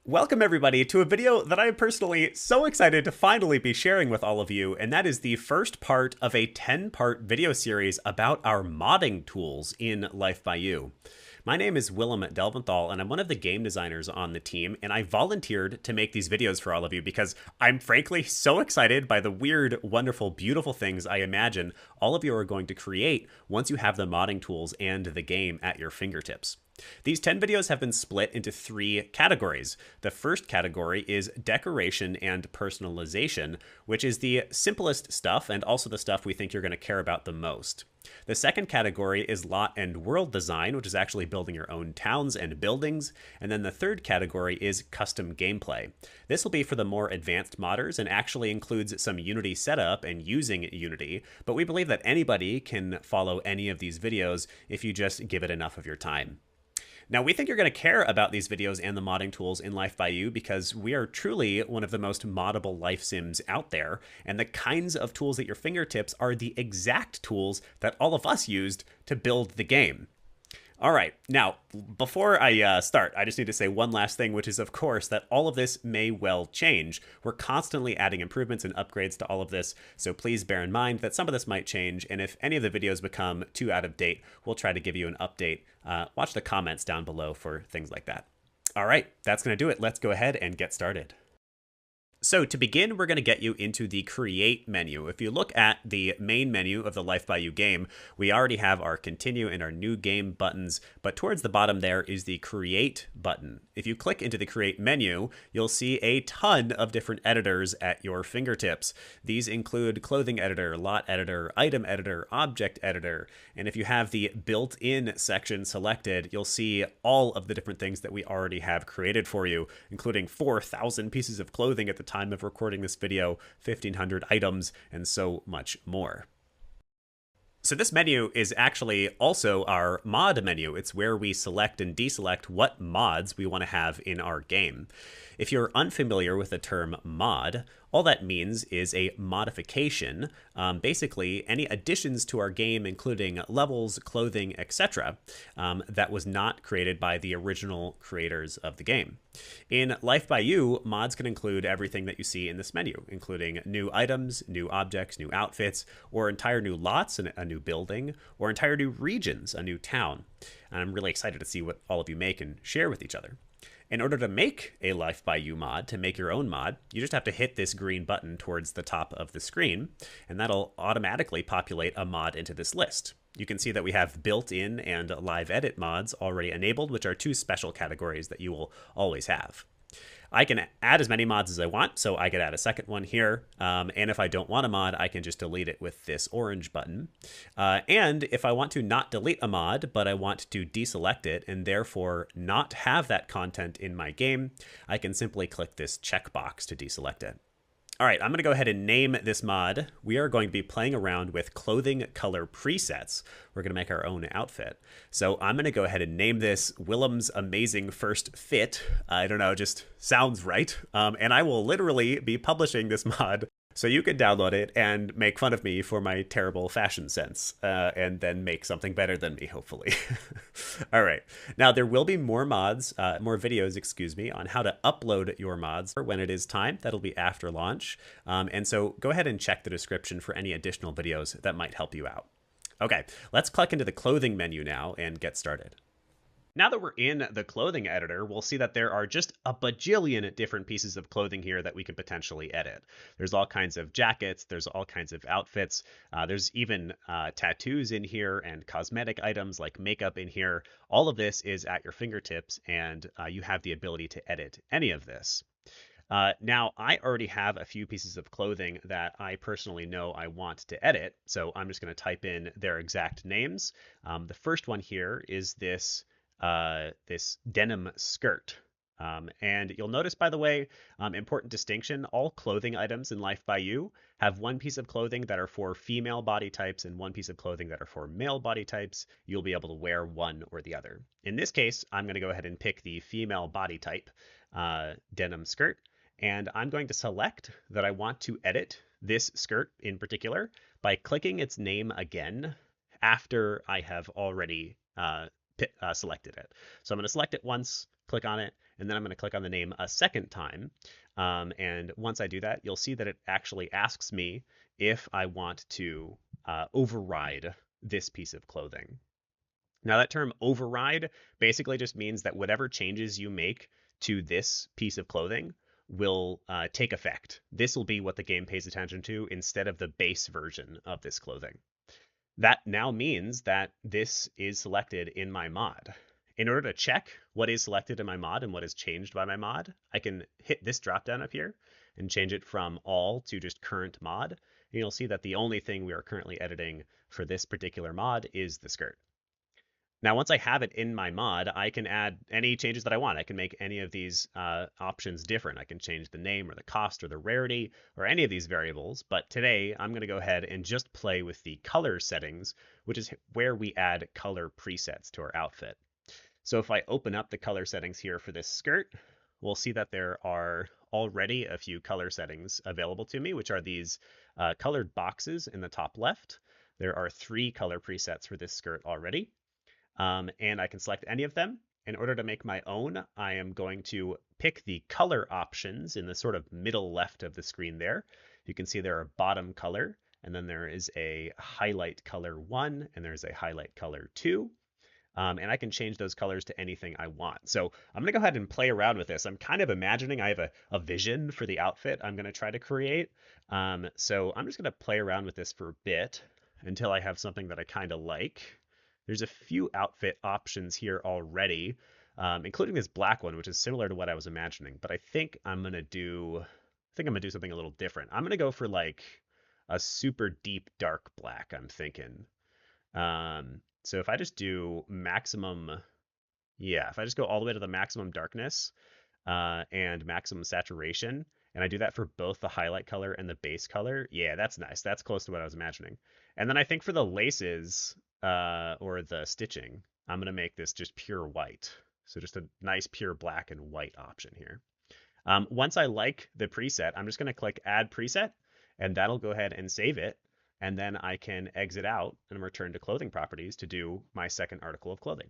Welcome everybody to a video that I am personally so excited to finally be sharing with all of you, and that is the first part of a 10-part video series about our modding tools in Life by You. My name is Willem Delventhal, and I'm one of the game designers on the team, and I volunteered to make these videos for all of you because I'm frankly so excited by the weird, wonderful, beautiful things I imagine all of you are going to create once you have the modding tools and the game at your fingertips. These 10 videos have been split into 3 categories. The first category is decoration and personalization, which is the simplest stuff and also the stuff we think you're going to care about the most. The second category is lot and world design, which is actually building your own towns and buildings. And then the third category is custom gameplay. This will be for the more advanced modders and actually includes some Unity setup and using Unity, but we believe that anybody can follow any of these videos if you just give it enough of your time. Now, we think you're going to care about these videos and the modding tools in Life by You because we are truly one of the most moddable life sims out there, and the kinds of tools at your fingertips are the exact tools that all of us used to build the game. All right, now, before I start, I just need to say one last thing, which is, of course, that all of this may well change. We're constantly adding improvements and upgrades to all of this, so please bear in mind that some of this might change, and if any of the videos become too out of date, we'll try to give you an update. Watch the comments down below for things like that. All right, that's going to do it. Let's go ahead and get started. So to begin, we're going to get you into the Create menu. If you look at the main menu of the Life by You game, we already have our Continue and our New Game buttons, but towards the bottom there is the Create button. If you click into the Create menu, you'll see a ton of different editors at your fingertips. These include Clothing Editor, Lot Editor, Item Editor, Object Editor, and if you have the Built-in section selected, you'll see all of the different things that we already have created for you, including 4,000 pieces of clothing at the time of recording this video, 1,500 items, and so much more. So this menu is actually also our mod menu. It's where we select and deselect what mods we want to have in our game. If you're unfamiliar with the term mod, all that means is a modification, basically any additions to our game, including levels, clothing, etc., that was not created by the original creators of the game. In Life by You, mods can include everything that you see in this menu, including new items, new objects, new outfits, or entire new lots, a new building, or entire new regions, a new town. And I'm really excited to see what all of you make and share with each other. In order to make a Life by You mod, to make your own mod, you just have to hit this green button towards the top of the screen, and that'll automatically populate a mod into this list. You can see that we have built-in and live edit mods already enabled, which are 2 special categories that you will always have. I can add as many mods as I want, so I could add a second one here. And if I don't want a mod, I can just delete it with this orange button. And if I want to not delete a mod, but I want to deselect it and therefore not have that content in my game, I can simply click this checkbox to deselect it. All right, I'm going to go ahead and name this mod. We are going to be playing around with clothing color presets. We're going to make our own outfit. So I'm going to go ahead and name this Willem's Amazing First Fit. I don't know, just sounds right. And I will literally be publishing this mod so you can download it and make fun of me for my terrible fashion sense, and then make something better than me, hopefully. All right. Now, there will be more mods, more videos, excuse me, on how to upload your mods when it is time. That'll be after launch. And so go ahead and check the description for any additional videos that might help you out. Okay, let's click into the clothing menu now and get started. Now that we're in the clothing editor, we'll see that there are just a bajillion different pieces of clothing here that we could potentially edit. There's all kinds of jackets, there's all kinds of outfits, there's even tattoos in here and cosmetic items like makeup in here. All of this is at your fingertips, and you have the ability to edit any of this. Now, I already have a few pieces of clothing that I personally know I want to edit, so I'm just going to type in their exact names. The first one here is this denim skirt. And you'll notice, by the way, important distinction, all clothing items in Life by You have one piece of clothing that are for female body types and one piece of clothing that are for male body types. You'll be able to wear one or the other. In this case, I'm going to go ahead and pick the female body type denim skirt, and I'm going to select that I want to edit this skirt in particular by clicking its name again after I have already selected it. So I'm going to select it once, click on it, and then I'm going to click on the name a second time. And once I do that, you'll see that it actually asks me if I want to override this piece of clothing. Now, that term override basically just means that whatever changes you make to this piece of clothing will take effect. This will be what the game pays attention to instead of the base version of this clothing. That now means that this is selected in my mod. In order to check what is selected in my mod and what is changed by my mod, I can hit this dropdown up here and change it from all to just current mod. And you'll see that the only thing we are currently editing for this particular mod is the skirt. Now, once I have it in my mod, I can add any changes that I want. I can make any of these options different. I can change the name or the cost or the rarity or any of these variables. But today, I'm going to go ahead and just play with the color settings, which is where we add color presets to our outfit. So if I open up the color settings here for this skirt, we'll see that there are already a few color settings available to me, which are these colored boxes in the top left. There are 3 color presets for this skirt already. And I can select any of them. In order to make my own, I am going to pick the color options in the sort of middle left of the screen there. You can see there are bottom color, and then there is a highlight color 1, and there's a highlight color 2. And I can change those colors to anything I want. So I'm going to go ahead and play around with this. I'm kind of imagining I have a vision for the outfit I'm going to try to create. So I'm just going to play around with this for a bit until I have something that I kind of like. There's a few outfit options here already, including this black one, which is similar to what I was imagining. But I think I'm gonna do something a little different. I'm gonna go for like a super deep dark black, I'm thinking. So if I just do maximum, yeah, if I just go all the way to the maximum darkness and maximum saturation, and I do that for both the highlight color and the base color, yeah, that's nice. That's close to what I was imagining. And then I think for the laces, or the stitching, I'm going to make this just pure white. So just a nice pure black and white option here. Once I like the preset, I'm just going to click Add Preset, and that'll go ahead and save it. And then I can exit out and return to Clothing Properties to do my second article of clothing.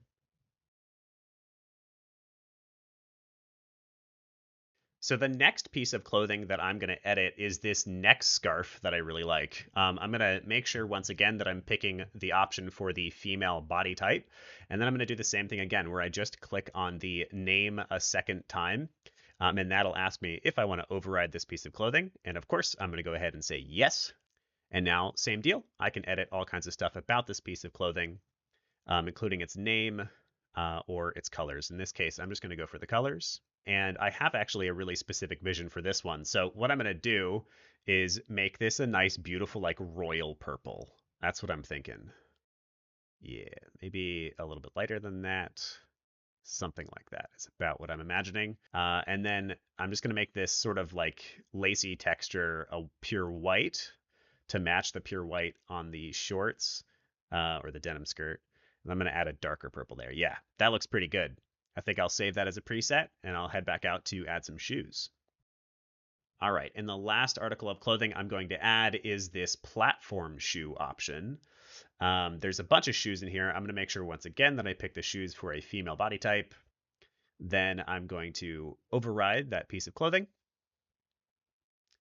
So the next piece of clothing that I'm going to edit is this neck scarf that I really like. I'm going to make sure once again that I'm picking the option for the female body type. And then I'm going to do the same thing again where I just click on the name a second time. And that'll ask me if I want to override this piece of clothing. And of course, I'm going to go ahead and say yes. And now, same deal. I can edit all kinds of stuff about this piece of clothing, including its name or its colors. In this case, I'm just going to go for the colors. And I have actually a really specific vision for this one. So what I'm going to do is make this a nice, beautiful, like royal purple. That's what I'm thinking. Yeah, maybe a little bit lighter than that. Something like that is about what I'm imagining. And then I'm just going to make this sort of like lacy texture a pure white to match the pure white on the shorts or the denim skirt. And I'm going to add a darker purple there. Yeah, that looks pretty good. I think I'll save that as a preset and I'll head back out to add some shoes. All right, and the last article of clothing I'm going to add is this platform shoe option. There's a bunch of shoes in here. I'm going to make sure once again that I pick the shoes for a female body type. Then I'm going to override that piece of clothing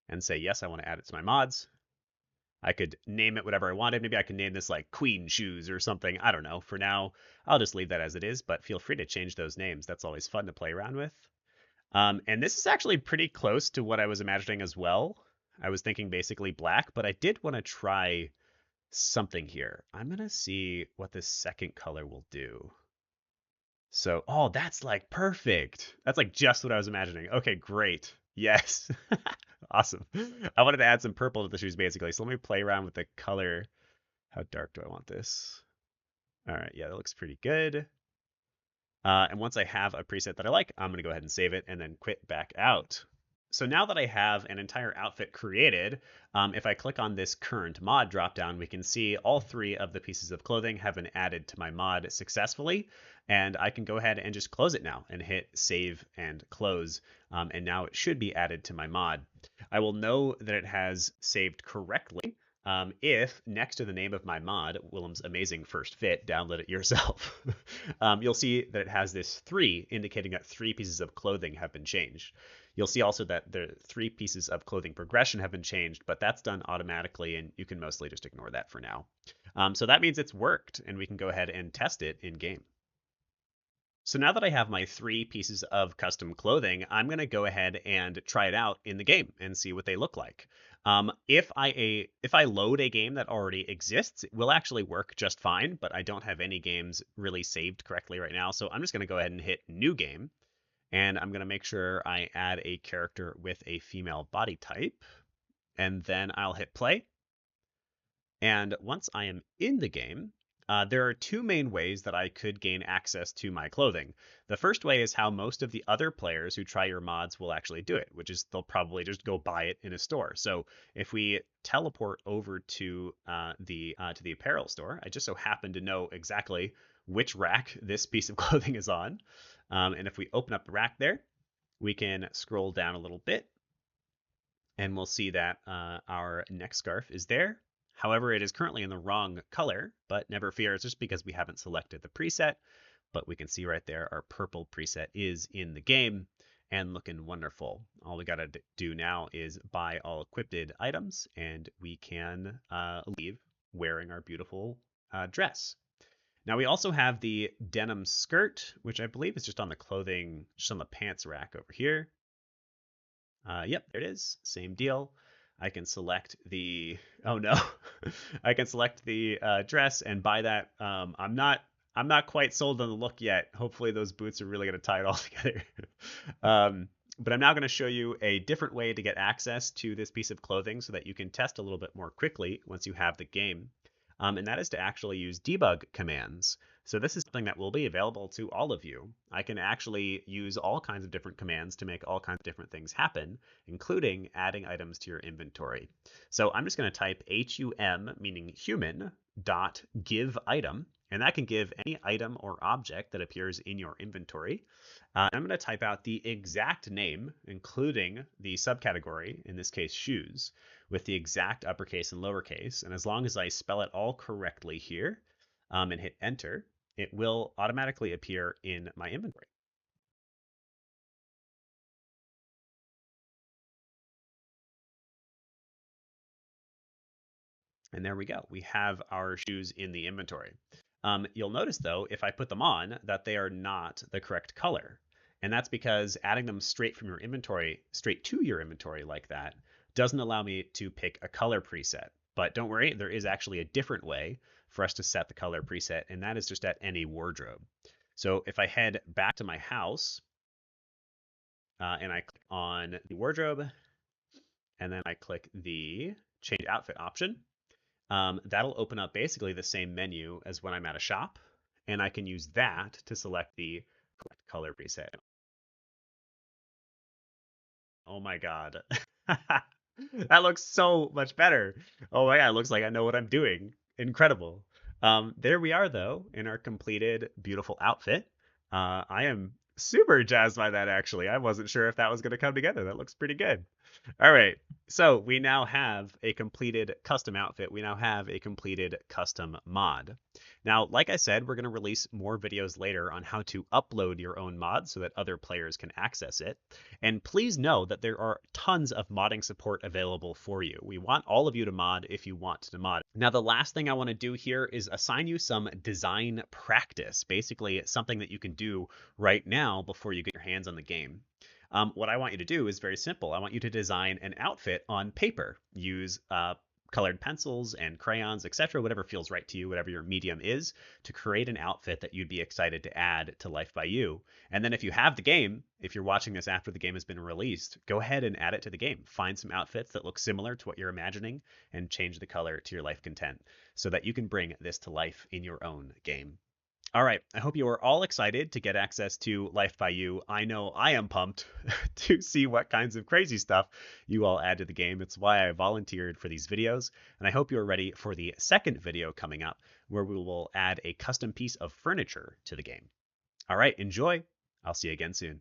and say, yes, I want to add it to my mods. I could name it whatever I wanted. Maybe I can name this like Queen Shoes or something. I don't know. For now, I'll just leave that as it is, but feel free to change those names. That's always fun to play around with. And this is actually pretty close to what I was imagining as well. I was thinking basically black, but I did want to try something here. I'm going to see what this second color will do. So, oh, that's like perfect. That's like just what I was imagining. Okay, great. Yes. Awesome. I wanted to add some purple to the shoes basically. So let me play around with the color. How dark do I want this? All right, yeah, that looks pretty good. And once I have a preset that I like, I'm gonna go ahead and save it and then quit back out. So now that I have an entire outfit created, if I click on this current mod dropdown, we can see all 3 of the pieces of clothing have been added to my mod successfully. And I can go ahead and just close it now and hit save and close. And now it should be added to my mod. I will know that it has saved correctly if next to the name of my mod, Willem's Amazing First Fit, download it yourself, you'll see that it has this 3, indicating that 3 pieces of clothing have been changed. You'll see also that the 3 pieces of clothing progression have been changed, but that's done automatically, and you can mostly just ignore that for now. So that means it's worked, and we can go ahead and test it in game. So now that I have my 3 pieces of custom clothing, I'm going to go ahead and try it out in the game and see what they look like. If I load a game that already exists, it will actually work just fine, but I don't have any games really saved correctly right now. So I'm just going to go ahead and hit New Game, and I'm going to make sure I add a character with a female body type, and then I'll hit play. And once I am in the game, there are 2 main ways that I could gain access to my clothing. The first way is how most of the other players who try your mods will actually do it, which is they'll probably just go buy it in a store. So if we teleport over to the apparel store, I just so happen to know exactly which rack this piece of clothing is on. And if we open up the rack there, we can scroll down a little bit, and we'll see that our neck scarf is there. However, it is currently in the wrong color, but never fear, it's just because we haven't selected the preset. But we can see right there, our purple preset is in the game and looking wonderful. All we gotta do now is buy all equipped items, and we can leave wearing our beautiful dress. Now we also have the denim skirt, which I believe is just on the clothing, just on the pants rack over here. Yep, there it is. Same deal. I can select the, oh no, I can select the dress and buy that. I'm not quite sold on the look yet. Hopefully those boots are really going to tie it all together. But I'm now going to show you a different way to get access to this piece of clothing so that you can test a little bit more quickly once you have the game. And that is to actually use debug commands. So this is something that will be available to all of you. I can actually use all kinds of different commands to make all kinds of different things happen, including adding items to your inventory. So I'm just going to type HUM, meaning human, dot give item, and that can give any item or object that appears in your inventory. I'm going to type out the exact name, including the subcategory, in this case shoes, with the exact uppercase and lowercase. And as long as I spell it all correctly here and hit enter, it will automatically appear in my inventory. And there we go. We have our shoes in the inventory. You'll notice, though, if I put them on, that they are not the correct color. And that's because adding them straight from your inventory, straight to your inventory like that, doesn't allow me to pick a color preset. But don't worry, there is actually a different way for us to set the color preset, and that is just at any wardrobe. So if I head back to my house and I click on the wardrobe, and then I click the change outfit option, that'll open up basically the same menu as when I'm at a shop, and I can use that to select the correct color preset. Oh my god. That looks so much better. Oh my god, it looks like I know what I'm doing. Incredible. There we are, though, in our completed beautiful outfit. I am super jazzed by that, actually. I wasn't sure if that was going to come together. That looks pretty good. All right, so we now have a completed custom outfit. We now have a completed custom mod. Now, like I said, we're going to release more videos later on how to upload your own mod so that other players can access it. And please know that there are tons of modding support available for you. We want all of you to mod if you want to mod. Now, the last thing I want to do here is assign you some design practice, basically something that you can do right now before you get your hands on the game. What I want you to do is very simple. I want you to design an outfit on paper. Use colored pencils and crayons, etc., whatever feels right to you, whatever your medium is, to create an outfit that you'd be excited to add to Life by You. And then if you have the game, if you're watching this after the game has been released, go ahead and add it to the game. Find some outfits that look similar to what you're imagining and change the color to your life content so that you can bring this to life in your own game. All right, I hope you are all excited to get access to Life by You. I know I am pumped to see what kinds of crazy stuff you all add to the game. It's why I volunteered for these videos, and I hope you are ready for the second video coming up, where we will add a custom piece of furniture to the game. All right, enjoy. I'll see you again soon.